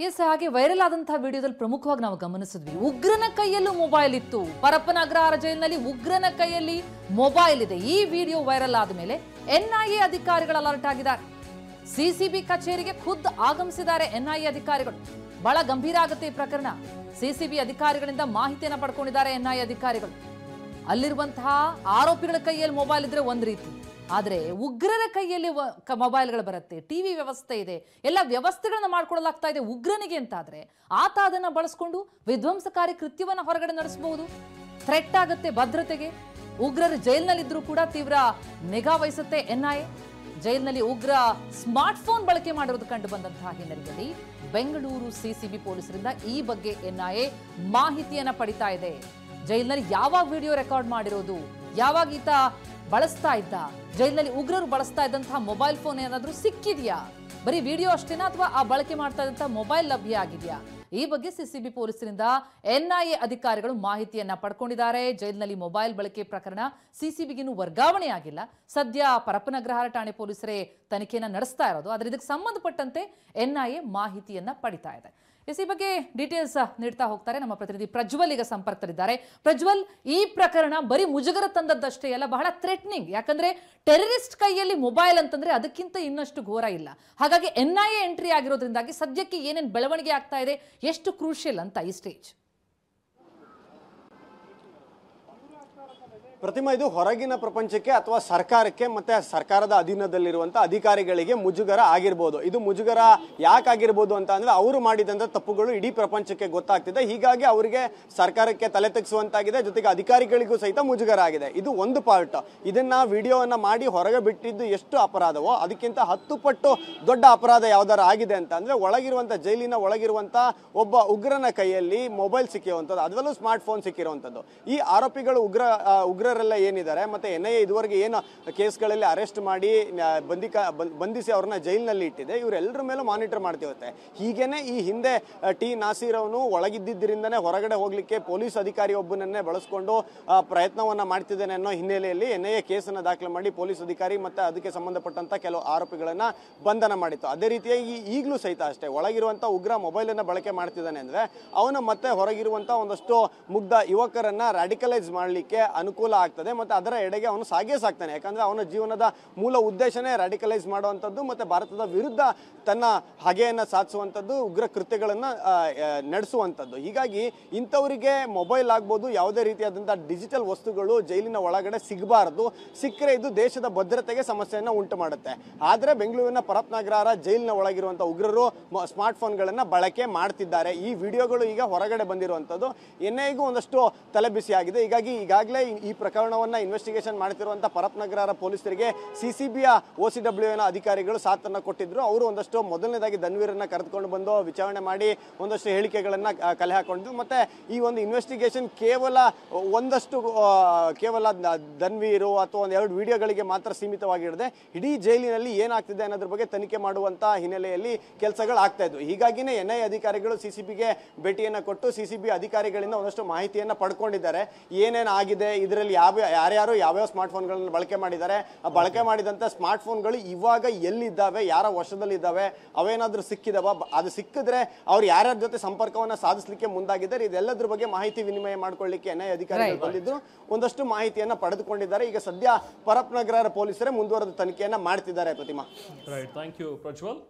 S ಹಾಗೆ viral ಆದಂತಹ ವಿಡಿಯೋದಲ್ಲಿ ಪ್ರಮುಖವಾಗಿ ನಾವು ಗಮನಿಸಿದ್ವಿ ಉಗ್ರನ ಕೈಯಲ್ಲೂ ಮೊಬೈಲ್ ಇತ್ತು. ಪರಪ್ಪನ ಅಗ್ರಹಾರ ಜೈಲಿನಲ್ಲಿ ಉಗ್ರನ ಕೈಯಲ್ಲಿ ಮೊಬೈಲ್ ಇದೆ. ಈ ವಿಡಿಯೋ ವೈರಲ್ ಆದ ಮೇಲೆ ಎನ್ಐಎ ಅಧಿಕಾರಿಗಳು ಅಲರ್ಟ್ ಆಗಿದ್ದಾರೆ. ಸಿಸಿಬಿ ಕಚೇರಿಗೆ ಖುದ್ದು ಆಗಮಿಸಿದ್ದಾರೆ ಎನ್ಐಎ ಅಧಿಕಾರಿಗಳು. ಬಹಳ ಗಂಭೀರ ಆಗುತ್ತೆ ಈ ಪ್ರಕರಣ. ಸಿಸಿಬಿ ಅಧಿಕಾರಿಗಳಿಂದ ಮಾಹಿತಿಯನ್ನು ಪಡ್ಕೊಂಡಿದ್ದಾರೆ ಎನ್ಐಎ ಅಧಿಕಾರಿಗಳು. ಅಲ್ಲಿರುವಂತಹ ಆರೋಪಿಗಳ ಕೈಯಲ್ಲಿ ಮೊಬೈಲ್ ಇದ್ರೆ ಒಂದ್ ರೀತಿ, ಆದ್ರೆ ಉಗ್ರರ ಕೈಯಲ್ಲಿ ಮೊಬೈಲ್ಗಳು ಬರುತ್ತೆ, ಟಿವಿ ವ್ಯವಸ್ಥೆ ಇದೆ, ಎಲ್ಲ ವ್ಯವಸ್ಥೆಗಳನ್ನ ಮಾಡ್ಕೊಳ್ಳಲಾಗ್ತಾ ಇದೆ ಉಗ್ರನಿಗೆ ಅಂತಾದ್ರೆ ಆತ ಅದನ್ನ ಬಳಸ್ಕೊಂಡು ವಿಧ್ವಂಸಕಾರಿ ಕೃತ್ಯವನ್ನ ಹೊರಗಡೆ ನಡೆಸಬಹುದು. ಥ್ರೆಟ್ ಆಗುತ್ತೆ ಭದ್ರತೆಗೆ. ಉಗ್ರರು ಜೈಲಿನಲ್ಲಿದ್ರೂ ಕೂಡ ತೀವ್ರ ನಿಗಾ ವಹಿಸುತ್ತೆ ಎನ್ಐಎ. ಜೈಲಿನಲ್ಲಿ ಉಗ್ರ ಸ್ಮಾರ್ಟ್ ಫೋನ್ ಬಳಕೆ ಮಾಡಿರೋದು ಕಂಡು ಬಂದಂತಹ ಹಿನ್ನೆಲೆಯಲ್ಲಿ ಬೆಂಗಳೂರು ಸಿಸಿಬಿ ಪೊಲೀಸರಿಂದ ಈ ಬಗ್ಗೆ ಎನ್ಐಎ ಮಾಹಿತಿಯನ್ನ ಪಡಿತಾ ಇದೆ. ಜೈಲಿನಲ್ಲಿ ಯಾವಾಗ ವಿಡಿಯೋ ರೆಕಾರ್ಡ್ ಮಾಡಿರೋದು, ಯಾವಾಗ ಈತ ಬಳಸ್ತಾ ಇದ್ದ, ಜೈಲಿನಲ್ಲಿ ಉಗ್ರರು ಬಳಸ್ತಾ ಇದ್ದಂತಹ ಮೊಬೈಲ್ ಫೋನ್ ಏನಾದ್ರೂ ಸಿಕ್ಕಿದ್ಯಾ, ಬರೀ ವಿಡಿಯೋ ಅಷ್ಟೇನಾ ಅಥವಾ ಆ ಬಳಕೆ ಮಾಡ್ತಾ ಇದ್ದಂತಹ ಮೊಬೈಲ್ ಲಭ್ಯ ಆಗಿದೆಯಾ, ಈ ಬಗ್ಗೆ ಸಿಸಿಬಿ ಪೊಲೀಸರಿಂದ ಎನ್ಐಎ ಅಧಿಕಾರಿಗಳು ಮಾಹಿತಿಯನ್ನ ಪಡ್ಕೊಂಡಿದ್ದಾರೆ. ಜೈಲಿನಲ್ಲಿ ಮೊಬೈಲ್ ಬಳಕೆ ಪ್ರಕರಣ ಸಿಸಿಬಿಗಿನ್ನೂ ವರ್ಗಾವಣೆ ಆಗಿಲ್ಲ. ಸದ್ಯ ಪರಪ್ಪನ ಅಗ್ರಹಾರ ಠಾಣೆ ಪೊಲೀಸರೇ ತನಿಖೆಯನ್ನ ನಡೆಸ್ತಾ ಇರೋದು. ಆದರೆ ಇದಕ್ಕೆ ಸಂಬಂಧಪಟ್ಟಂತೆ ಎನ್ಐಎ ಮಾಹಿತಿಯನ್ನ ಪಡಿತಾ ಇದೆ. ಈ ಬಗ್ಗೆ ಡೀಟೇಲ್ಸ್ ನೀಡ್ತಾ ಹೋಗ್ತಾರೆ ನಮ್ಮ ಪ್ರತಿನಿಧಿ ಪ್ರಜ್ವಲ್ ಈಗ ಸಂಪರ್ಕದಲ್ಲಿದ್ದಾರೆ. ಪ್ರಜ್ವಲ್, ಈ ಪ್ರಕರಣ ಬರೀ ಮುಜುಗರ ತಂದದ್ದಷ್ಟೇ ಅಲ್ಲ, ಬಹಳ ಥ್ರೆಟ್ನಿಂಗ್. ಯಾಕಂದ್ರೆ ಟೆರರಿಸ್ಟ್ ಕೈಯಲ್ಲಿ ಮೊಬೈಲ್ ಅಂತಂದ್ರೆ ಅದಕ್ಕಿಂತ ಇನ್ನಷ್ಟು ಘೋರ ಇಲ್ಲ. ಹಾಗಾಗಿ ಎನ್ಐಎ ಎಂಟ್ರಿ ಆಗಿರೋದ್ರಿಂದಾಗಿ ಸದ್ಯಕ್ಕೆ ಏನೇನು ಬೆಳವಣಿಗೆ ಆಗ್ತಾ ಇದೆ, ಎಷ್ಟು ಕ್ರೂಷಿಯಲ್ ಅಂತ ಈ ಸ್ಟೇಜ್? ಪ್ರತಿಮಾ, ಇದು ಹೊರಗಿನ ಪ್ರಪಂಚಕ್ಕೆ ಅಥವಾ ಸರ್ಕಾರಕ್ಕೆ ಮತ್ತೆ ಸರ್ಕಾರದ ಅಧೀನದಲ್ಲಿರುವಂತ ಅಧಿಕಾರಿಗಳಿಗೆ ಮುಜುಗರ ಆಗಿರ್ಬೋದು. ಇದು ಮುಜುಗರ ಯಾಕಾಗಿರ್ಬೋದು ಅಂತ ಅಂದ್ರೆ ಅವರು ಮಾಡಿದಂತ ತಪ್ಪುಗಳು ಇಡೀ ಪ್ರಪಂಚಕ್ಕೆ ಗೊತ್ತಾಗ್ತಿದೆ. ಹೀಗಾಗಿ ಅವರಿಗೆ ಸರ್ಕಾರಕ್ಕೆ ತಲೆ ತೆಗೆಸುವಂತಾಗಿದೆ, ಜೊತೆಗೆ ಅಧಿಕಾರಿಗಳಿಗೂ ಸಹಿತ ಮುಜುಗರ ಆಗಿದೆ. ಇದು ಒಂದು ಪಾರ್ಟ್. ಇದನ್ನ ವಿಡಿಯೋವನ್ನ ಮಾಡಿ ಹೊರಗೆ ಬಿಟ್ಟಿದ್ದು ಎಷ್ಟು ಅಪರಾಧವೋ ಅದಕ್ಕಿಂತ 10 ಪಟ್ಟು ದೊಡ್ಡ ಅಪರಾಧ ಯಾವ್ದಾರ ಆಗಿದೆ ಅಂತ ಅಂದ್ರೆ ಒಳಗಿರುವಂತ ಜೈಲಿನ ಒಳಗಿರುವಂತ ಒಬ್ಬ ಉಗ್ರನ ಕೈಯಲ್ಲಿ ಮೊಬೈಲ್ ಸಿಕ್ಕಿರುವಂತದ್ದು, ಅದರಲ್ಲೂ ಸ್ಮಾರ್ಟ್ ಫೋನ್ ಸಿಕ್ಕಿರುವಂತದ್ದು. ಈ ಆರೋಪಿಗಳು ಉಗ್ರರೆಲ್ಲ ಏನಿದ್ದಾರೆ ಮತ್ತೆ ಎನ್ಐಎ ಇದುವರೆಗೆ ಏನು ಕೇಸ್ಗಳಲ್ಲಿ ಅರೆಸ್ಟ್ ಮಾಡಿ ಬಂಧಿಸಿ ಅವ್ರನ್ನ ಜೈಲಿನಲ್ಲಿ ಇಟ್ಟಿದೆ, ಇವರೆಲ್ಲರ ಮೇಲೂ ಮಾನಿಟರ್ ಮಾಡ್ತಿರುತ್ತೆ. ಹೀಗೇನೆ ಈ ಹಿಂದೆ ಟಿ ನಾಸೀರ್ ಅವನು ಒಳಗಿದ್ದರಿಂದನೇ ಹೊರಗಡೆ ಹೋಗ್ಲಿಕ್ಕೆ ಪೊಲೀಸ್ ಅಧಿಕಾರಿ ಒಬ್ಬನನ್ನೇ ಬಳಸ್ಕೊಂಡು ಪ್ರಯತ್ನವನ್ನ ಮಾಡ್ತಿದ್ದೇನೆ ಅನ್ನೋ ಹಿನ್ನೆಲೆಯಲ್ಲಿ ಎನ್ಐಎ ಕೇಸನ್ನ ದಾಖಲೆ ಮಾಡಿ ಪೊಲೀಸ್ ಅಧಿಕಾರಿ ಮತ್ತೆ ಅದಕ್ಕೆ ಸಂಬಂಧಪಟ್ಟಂತ ಕೆಲವು ಆರೋಪಿಗಳನ್ನ ಬಂಧನ ಮಾಡಿತ್ತು. ಅದೇ ರೀತಿಯಾಗಿ ಈಗಲೂ ಸಹಿತ ಅಷ್ಟೇ, ಒಳಗಿರುವಂತ ಉಗ್ರ ಮೊಬೈಲ್ ಅನ್ನ ಬಳಕೆ ಮಾಡ್ತಿದ್ದಾನೆ ಅಂದ್ರೆ ಅವನು ಮತ್ತೆ ಹೊರಗಿರುವಂತ ಒಂದಷ್ಟು ಮುಗ್ಧ ಯುವಕರನ್ನ ರಾಡಿಕಲೈಸ್ ಮಾಡ್ಲಿಕ್ಕೆ ಅನುಕೂಲ ಆಗ್ತದೆ ಮತ್ತೆ ಅದರ ಎಡೆಗೆ ಅವನು ಸಾಗ್ತಾನೆ. ಯಾಕಂದ್ರೆ ಅವನ ಜೀವನದ ಮೂಲ ಉದ್ದೇಶನೇ ರಾಡಿಕಲೈಸ್ ಮಾಡುವಂಥದ್ದು ಮತ್ತೆ ಭಾರತದ ವಿರುದ್ಧ ತನ್ನ ಹಗೆಯನ್ನ ಸಾಧಿಸುವಂಥದ್ದು, ಉಗ್ರ ಕೃತ್ಯಗಳನ್ನ ನಡೆಸುವಂಥದ್ದು. ಹೀಗಾಗಿ ಇಂಥವರಿಗೆ ಮೊಬೈಲ್ ಆಗ್ಬೋದು, ಯಾವುದೇ ರೀತಿಯಾದಂತಹ ಡಿಜಿಟಲ್ ವಸ್ತುಗಳು ಜೈಲಿನ ಒಳಗಡೆ ಸಿಗಬಾರದು. ಸಿಕ್ಕರೆ ಇದು ದೇಶದ ಭದ್ರತೆಗೆ ಸಮಸ್ಯೆಯನ್ನ ಉಂಟು ಮಾಡುತ್ತೆ. ಆದ್ರೆ ಬೆಂಗಳೂರಿನ ಪರಪ್ಪನ ಅಗ್ರಹಾರ ಜೈಲಿನ ಒಳಗಿರುವಂತಹ ಉಗ್ರರು ಸ್ಮಾರ್ಟ್ ಫೋನ್ಗಳನ್ನ ಬಳಕೆ ಮಾಡ್ತಿದ್ದಾರೆ. ಈ ವಿಡಿಯೋಗಳು ಈಗ ಹೊರಗಡೆ ಬಂದಿರುವಂಥದ್ದು ಎನ್ಐಎಗೂ ಒಂದಷ್ಟು ತಲೆಬಿಸಿ ಆಗಿದೆ. ಹೀಗಾಗಿ ಈಗಾಗಲೇ ಈ ಪ್ರಕರಣವನ್ನ ಇನ್ವೆಸ್ಟಿಗೇಷನ್ ಮಾಡ್ತಿರುವಂತಹ ಪರಪ್ಪನ ಅಗ್ರಹಾರ ಪೊಲೀಸರಿಗೆ ಸಿಸಿಬಿಯ OCWನ ಅಧಿಕಾರಿಗಳು ಸಾಥನ್ನ ಕೊಟ್ಟಿದ್ರು. ಅವರು ಒಂದಷ್ಟು ಮೊದಲನೇದಾಗಿ ಧನ್ವೀರನ್ನ ಕರೆದುಕೊಂಡು ಬಂದು ವಿಚಾರಣೆ ಮಾಡಿ ಒಂದಷ್ಟು ಹೇಳಿಕೆಗಳನ್ನ ಕಲೆ ಹಾಕೊಂಡಿದ್ರು. ಮತ್ತೆ ಈ ಒಂದು ಇನ್ವೆಸ್ಟಿಗೇಷನ್ ಕೇವಲ ಧನ್ವೀರು ಅಥವಾ ಒಂದೆರಡು ವಿಡಿಯೋಗಳಿಗೆ ಮಾತ್ರ ಸೀಮಿತವಾಗಿರದೆ ಇಡೀ ಜೈಲಿನಲ್ಲಿ ಏನಾಗ್ತಿದೆ ಅನ್ನೋದ್ರ ಬಗ್ಗೆ ತನಿಖೆ ಮಾಡುವಂತ ಹಿನ್ನೆಲೆಯಲ್ಲಿ ಕೆಲಸಗಳು ಆಗ್ತಾ ಇದ್ವು. ಹೀಗಾಗಿನೇ ಎನ್ಐಎ ಅಧಿಕಾರಿಗಳು ಸಿಸಿಬಿಗೆ ಭೇಟಿಯನ್ನ ಕೊಟ್ಟು ಸಿಸಿಬಿ ಅಧಿಕಾರಿಗಳಿಂದ ಒಂದಷ್ಟು ಮಾಹಿತಿಯನ್ನ ಪಡ್ಕೊಂಡಿದ್ದಾರೆ. ಏನೇನು ಆಗಿದೆ, ಇದರಲ್ಲಿ ಯಾರ್ಯಾರು ಯಾವ್ಯಾವ ಸ್ಮಾರ್ಟ್ ಫೋನ್ಗಳನ್ನು ಬಳಕೆ ಮಾಡಿದ್ದಾರೆ, ಬಳಕೆ ಮಾಡಿದಂತ ಸ್ಮಾರ್ಟ್ ಫೋನ್ಗಳು ಇವಾಗ ಎಲ್ಲಿದ್ದಾವೆ, ಯಾರ ವಶದಲ್ಲಿ ಇದ್ದಾವೆ, ಅವೇನಾದ್ರೂ ಸಿಕ್ಕಿದವ, ಅದು ಸಿಕ್ಕಿದ್ರೆ ಅವ್ರು ಯಾರ್ಯಾರ ಜೊತೆ ಸಂಪರ್ಕವನ್ನ ಸಾಧಿಸಲಿಕ್ಕೆ ಮುಂದಾಗಿದ್ದಾರೆ, ಇದೆಲ್ಲದ್ರ ಬಗ್ಗೆ ಮಾಹಿತಿ ವಿನಿಮಯ ಮಾಡ್ಕೊಳ್ಳಿಕ್ಕೆ ಎನ್ಐಎ ಅಧಿಕಾರಿಗಳು ಬಂದಿದ್ದು ಒಂದಷ್ಟು ಮಾಹಿತಿಯನ್ನ ಪಡೆದುಕೊಂಡಿದ್ದಾರೆ. ಈಗ ಸದ್ಯ ಪರಪ್ಪನ ಅಗ್ರಹಾರ ಪೊಲೀಸರೇ ಮುಂದುವರೆದ ತನಿಖೆಯನ್ನ ಮಾಡ್ತಿದ್ದಾರೆ. ಪ್ರತಿಮಾ, ರೈಟ್, ಥ್ಯಾಂಕ್ ಯು ಪ್ರಜ್ವಲ್.